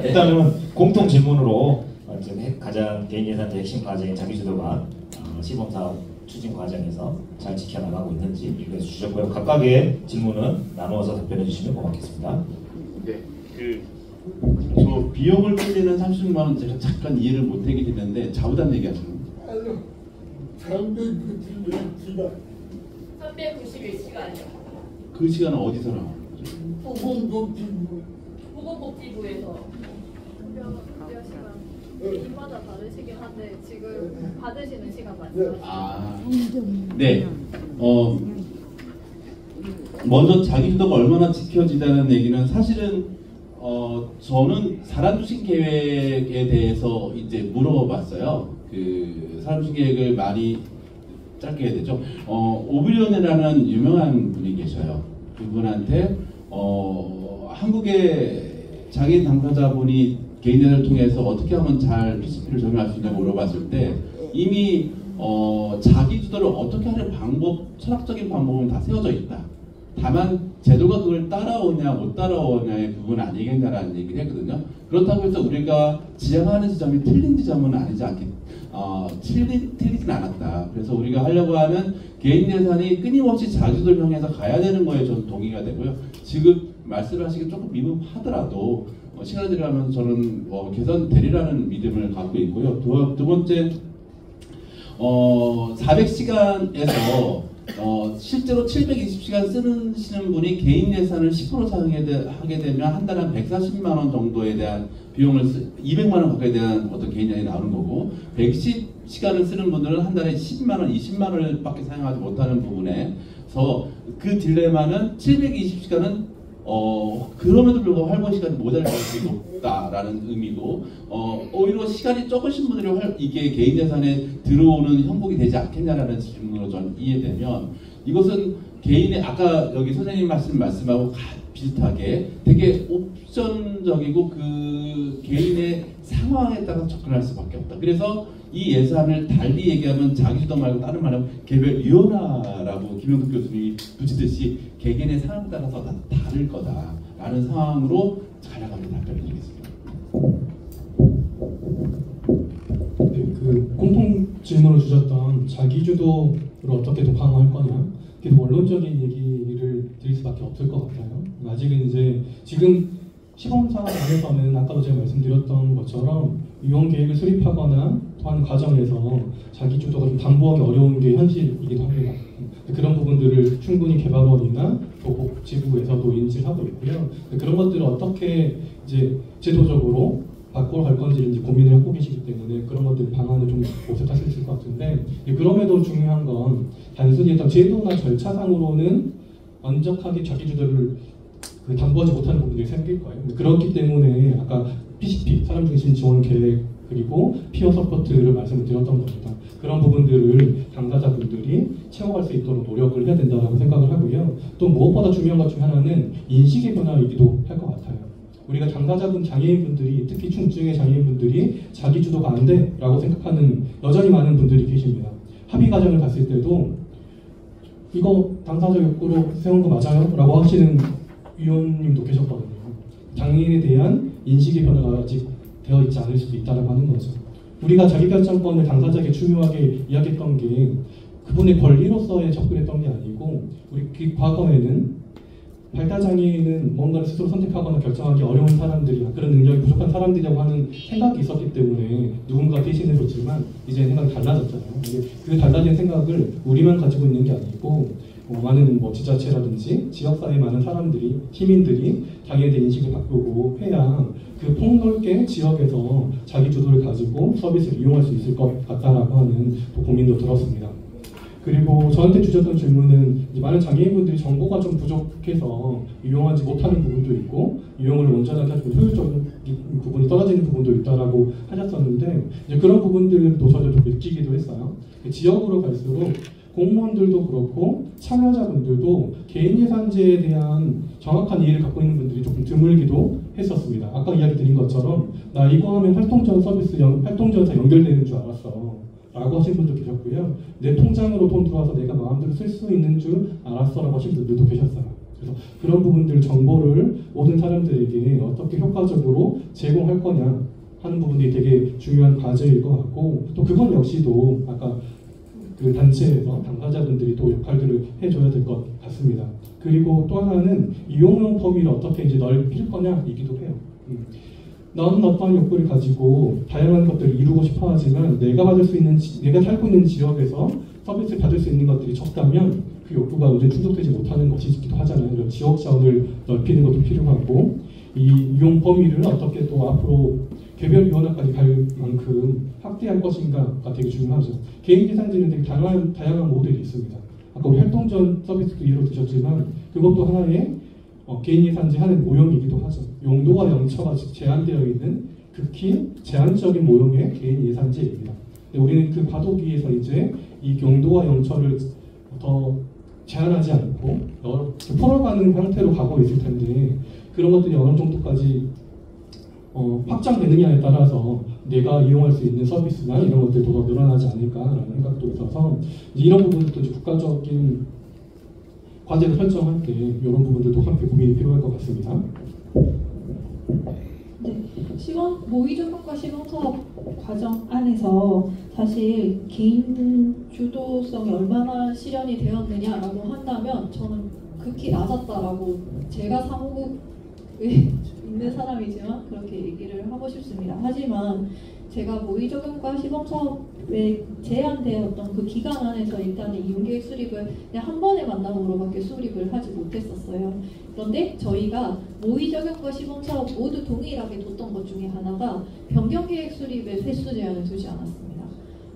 일단은 공통 질문으로 가장 개인 예산의 핵심 과제인 자기주도가 시범사업 추진 과정에서 잘 지켜나가고 있는지 이거에서 주셨고요. 각각의 질문은 나누어서 답변해 주시면 고맙겠습니다. 네, 저 비용을 끌리는 30만 원 제가 잠깐 이해를 못하게 됐는데 자부담 얘기하시는 거예요? 391시간. 391시간이요. 그 시간은 어디서 나와요? 보건복지부. 보건복지부에서. 급여 시간 일마다 다르시긴 한데 지금 받으시는 시간 말씀하시죠? 네. 먼저 자기주도가 얼마나 지켜지다는 얘기는 사실은 저는 사람중심 계획에 대해서 이제 물어봤어요. 그 사람중심 계획을 많이 짧게 해야 되죠. 오브리온이라는 유명한 분이 계셔요. 그분한테 한국의 장애인 당사자분이 개인회를 통해서 어떻게 하면 잘 PCP를 적용할 수 있냐고 물어봤을 때 이미 자기주도를 어떻게 하는 방법, 철학적인 방법은 다 세워져 있다. 다만 제도가 그걸 따라오냐 못 따라오냐의 부분은 아니겠냐라는 얘기를 했거든요. 그렇다고 해서 우리가 지향하는 지점이 틀린 지점은 아니지 틀리진 않았다. 그래서 우리가 하려고 하는 개인 예산이 끊임없이 자기주도를 향해서 가야 되는 거에 저는 동의가 되고요. 지금 말씀하시기 조금 미흡하더라도 시간을 들여가면서 저는 개선되리라는 믿음을 갖고 있고요. 두 번째 400시간에서 실제로 720시간 쓰시는 분이 개인 예산을 10% 사용하게 되면 한 달에 한 140만 원 정도에 대한 비용을 200만 원 가까이에 대한 어떤 개인 예산이 나오는 거고 110시간을 쓰는 분들은 한 달에 10만 원, 20만 원밖에 사용하지 못하는 부분에서 그 딜레마는 720시간은 그럼에도 불구하고 활동 시간이 모자랄 가능성이 높다라는 의미고 오히려 시간이 적으신 분들이 이게 개인 예산에 들어오는 형국이 되지 않겠냐라는 질문으로 저는 이해되면 이것은 개인의 아까 여기 선생님 말씀하고 비슷하게 되게 옵션적이고 그 개인의 상황에 따라 접근할 수밖에 없다. 그래서 이 예산을 달리 얘기하면 자기주도 말고 다른 말하면 개별 유연화라고 김영덕 교수님이 붙이듯이 개개인의 상황에 따라서 다 다를 거다라는 상황으로 가려가는 답변을 드리겠습니다. 네, 그 공통 질문을 주셨던 자기주도를 어떻게 더 강화할 거냐, 계속 원론적인 얘기를 드릴 수밖에 없을 것 같아요. 아직은 이제 지금 시범사업 안에서는 아까도 제가 말씀드렸던 것처럼 유형 계획을 수립하거나 하는 과정에서 자기주도가 좀 담보하기 어려운 게 현실이기도 합니다. 그런 부분들을 충분히 개발원이나 보건복지부에서도 인지하고 있고요. 그런 것들을 어떻게 이제 제도적으로 바꿔갈 건지를 이제 고민을 하고 계시기 때문에 그런 것들 방안을 좀 모색할 수 있을 것 같은데, 그럼에도 중요한 건 단순히 어떤 제도나 절차상으로는 완벽하게 자기주도를 담보하지 못하는 부분들이 생길 거예요. 그렇기 때문에 아까 PCP, 사람중심 지원 계획, 그리고 피어 서포트를 말씀을 드렸던 겁니다. 그런 부분들을 당사자분들이 채워갈 수 있도록 노력을 해야 된다고 생각을 하고요. 또 무엇보다 중요한 것 중 하나는 인식의 변화이기도 할 것 같아요. 우리가 당사자분, 장애인분들이, 특히 중증의 장애인분들이 자기주도가 안 돼라고 생각하는 여전히 많은 분들이 계십니다. 합의 과정을 갔을 때도 이거 당사자 욕구로 세운 거 맞아요? 라고 하시는 위원님도 계셨거든요. 장애인에 대한 인식의 변화가 아직 되어 있지 않을 수도 있다고 하는 거죠. 우리가 자기결정권을 당사자에게 중요하게 이야기했던 게 그분의 권리로서의 접근했던 게 아니고, 우리 과거에는 발달장애인은 뭔가를 스스로 선택하거나 결정하기 어려운 사람들이나 그런 능력이 부족한 사람들이라고 하는 생각이 있었기 때문에 누군가 대신해줬지만 이제 생각이 달라졌잖아요. 그 달라진 생각을 우리만 가지고 있는 게 아니고 많은 지자체라든지 지역사회 많은 사람들이, 시민들이 장애에 대한 인식을 바꾸고 해야 그 폭넓게 지역에서 자기 주도를 가지고 서비스를 이용할 수 있을 것 같다라고 하는 고민도 들었습니다. 그리고 저한테 주셨던 질문은 많은 장애인분들이 정보가 좀 부족해서 이용하지 못하는 부분도 있고 이용을 온전하게 하고 효율적인 부분이 떨어지는 부분도 있다라고 하셨었는데, 이제 그런 부분들도 저도 좀 느끼기도 했어요. 지역으로 갈수록 공무원들도 그렇고 참여자분들도 개인 예산제에 대한 정확한 이해를 갖고 있는 분들이 조금 드물기도 했었습니다. 아까 이야기 드린 것처럼 나 이거 하면 활동지원 서비스 활동지원사 연결되는 줄 알았어 라고 하신 분도 계셨고요. 내 통장으로 돈 들어와서 내가 마음대로 쓸 수 있는 줄 알았어 라고 하신 분들도 계셨어요. 그래서 그런 부분들 정보를 모든 사람들에게 어떻게 효과적으로 제공할 거냐 하는 부분이 되게 중요한 과제일 것 같고, 또 그건 역시도 아까 그 단체에서 당사자분들이 또 역할들을 해줘야 될 것 같습니다. 그리고 또 하나는 이용용 범위를 어떻게 이제 넓힐 거냐이기도 해요. 나는 어떠한 욕구를 가지고 다양한 것들을 이루고 싶어 하지만 내가 살고 있는 지역에서 서비스를 받을 수 있는 것들이 적다면 그 욕구가 완전히 충족되지 못하는 것이기도 하잖아요. 그래서 지역 자원을 넓히는 것도 필요하고, 이 이용 범위를 어떻게 또 앞으로 개별위원회까지 갈 만큼 확대할 것인가가 되게 중요하죠. 개인재산제는 되게 다양한 모델이 있습니다. 아까 우리 활동지원 서비스도 예로 드셨지만 그것도 하나의 개인예산제 하나의 모형이기도 하죠. 용도와 영처가 제한되어 있는 극히 제한적인 모형의 개인예산제입니다. 우리는 그 과도기에서 이제 이 용도와 영처를 더 제한하지 않고 풀어가는 형태로 가고 있을 텐데, 그런 것들이 어느 정도까지 확장되느냐에 따라서 내가 이용할 수 있는 서비스나 이런 것들도 더 늘어나지 않을까라는 생각도 있어서 이런 부분들도 국가적인 과제를 설정할 때 이런 부분들도 함께 고민이 필요할 것 같습니다. 네, 모의적용과 시범사업 과정 안에서 사실 개인 주도성이 얼마나 실현이 되었느냐라고 한다면 저는 극히 낮았다라고, 제가 사무국에 있는 사람이지만 그렇게 얘기를 하고 싶습니다. 하지만 제가 모의적용과 시범사업에 제한되었던 그 기간 안에서 일단은 이용계획 수립을 그냥 한 번의 만남으로밖에 수립을 하지 못했었어요. 그런데 저희가 모의적용과 시범사업 모두 동일하게 뒀던 것 중에 하나가 변경계획 수립에 횟수 제한을 두지 않았습니다.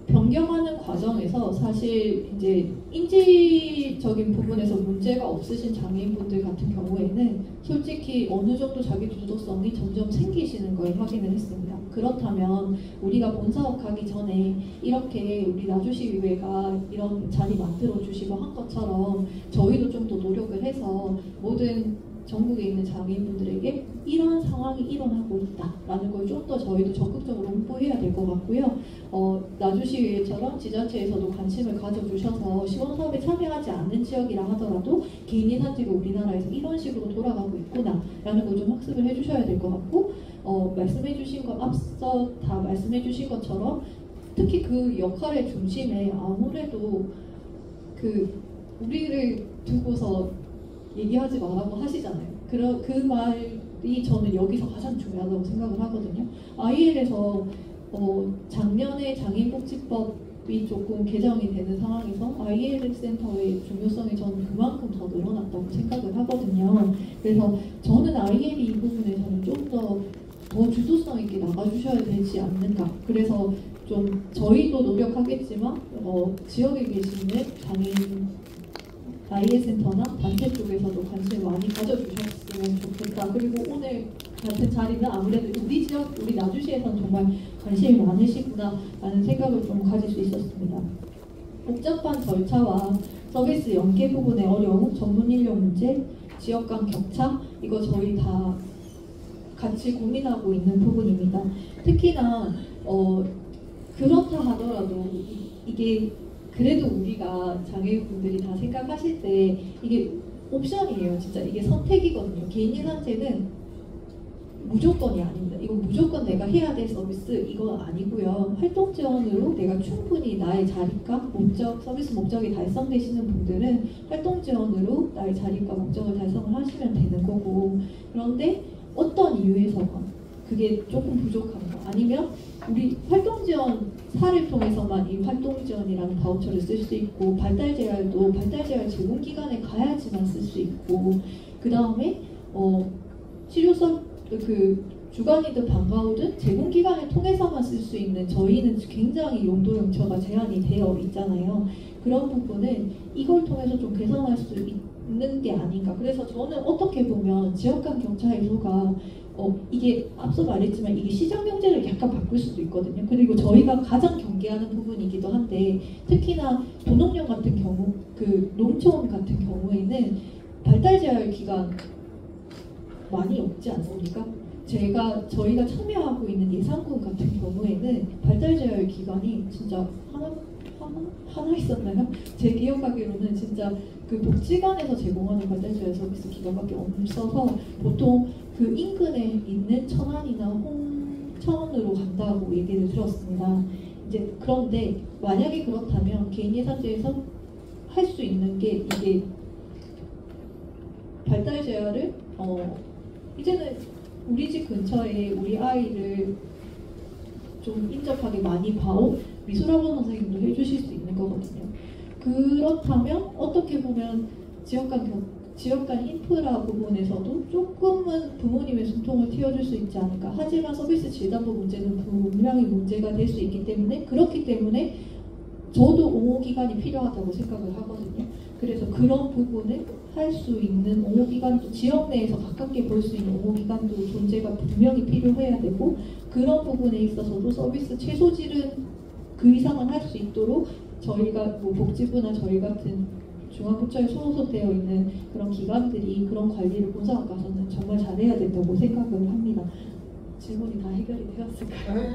변경하는 과정에서 사실 이제 인지적인 부분에서 문제가 없으신 장애인분들 같은 경우에는 솔직히 어느 정도 자기 주도성이 점점 생기시는 걸 확인을 했습니다. 그렇다면 우리가 본사업 가기 전에 이렇게 우리 나주시의회가 이런 자리 만들어 주시고 한 것처럼 저희도 좀 더 노력을 해서 모든 전국에 있는 장애인분들에게 이런 상황이 일어나고 있다라는 걸 좀 더 저희도 적극적으로 홍보해야 될 것 같고요. 나주시의회처럼 지자체에서도 관심을 가져주셔서 시범사업에 참여하지 않는 지역이라 하더라도 개인예산제가 우리나라에서 이런 식으로 돌아가고 있구나라는 걸 좀 학습을 해주셔야 될 것 같고, 말씀해주신 것 앞서 다 말씀해주신 것처럼 특히 그 역할의 중심에 아무래도 우리를 두고서 얘기하지 말라고 하시잖아요. 그 말이 저는 여기서 가장 중요하다고 생각을 하거든요. IL에서 작년에 장애인복지법이 조금 개정이 되는 상황에서 IL 센터의 중요성이 저는 그만큼 더 늘어났다고 생각을 하거든요. 그래서 저는 IL이 이 부분에서는 좀 더 주도성 있게 나가주셔야 되지 않는가. 그래서 좀 저희도 노력하겠지만 지역에 계시는 장애인 IL 센터나 단체 쪽에서도 관심을 많이 가져주셨으면 좋겠다. 그리고 오늘 같은 자리는 아무래도 우리 지역, 우리 나주시에서는 정말 관심이 많으시구나라는 생각을 좀 가질 수 있었습니다. 복잡한 절차와 서비스 연계 부분의 어려움, 전문 인력 문제, 지역 간 격차, 이거 저희 다 같이 고민하고 있는 부분입니다. 특히나 그렇다 하더라도 이게 그래도 우리가 장애인분들이 다 생각하실 때 이게 옵션이에요. 진짜 이게 선택이거든요. 개인예산제는 무조건이 아닙니다. 이거 무조건 내가 해야 될 서비스 이건 아니고요. 활동 지원으로 내가 충분히 나의 자립과 목적, 서비스 목적이 달성되시는 분들은 활동 지원으로 나의 자립과 목적을 달성을 하시면 되는 거고, 그런데 어떤 이유에서건 그게 조금 부족한 거 아니면 우리 활동지원 사를 통해서만 이 활동지원이라는 바우처를 쓸 수 있고, 발달재활도 발달재활 제공기관에 가야지만 쓸 수 있고, 그 다음에 치료서 주간이든 방과후든 제공기관을 통해서만 쓸 수 있는, 저희는 굉장히 용도 영처가 제한이 되어 있잖아요. 그런 부분은 이걸 통해서 좀 개선할 수 있는 게 아닌가. 그래서 저는 어떻게 보면 지역간 격차 해소가 이게 앞서 말했지만 이게 시장 경제를 약간 바꿀 수도 있거든요. 그리고 저희가 가장 경계하는 부분이기도 한데, 특히나 도농령 같은 경우, 농촌 같은 경우에는 발달재활 기간 많이 없지 않습니까? 저희가 참여하고 있는 예산군 같은 경우에는 발달재활 기간이 진짜 하나 있었나요? 제 기억하기로는 진짜 그 복지관에서 제공하는 발달재활 서비스 기관밖에 없어서 보통 그 인근에 있는 천안이나 홍천으로 간다고 얘기를 들었습니다. 이제 그런데 만약에 그렇다면 개인 예산제에서 할 수 있는 게 이게 발달재활을 이제는 우리 집 근처에 우리 아이를 좀 인접하게 많이 봐온 미술학원 선생님도 해주실 수 있는 거거든요. 그렇다면 어떻게 보면 지역간 인프라 부분에서도 조금은 부모님의 숨통을 틔워줄 수 있지 않을까. 하지만 서비스 질담보 문제는 분명히 문제가 될 수 있기 때문에 그렇기 때문에 저도 옹호기관이 필요하다고 생각을 하거든요. 그래서 그런 부분을 할 수 있는 옹호기관도 지역 내에서 가깝게 볼 수 있는 옹호기관도 존재가 분명히 필요해야 되고 그런 부분에 있어서도 서비스 최소질은 그 이상은 할 수 있도록 저희가 뭐 복지부나 저희 같은 중앙부처에 소속되어 있는 그런 기관들이 그런 관리를 본사업 가서는 정말 잘해야 된다고 생각을 합니다. 질문이 다 해결이 되었을까요?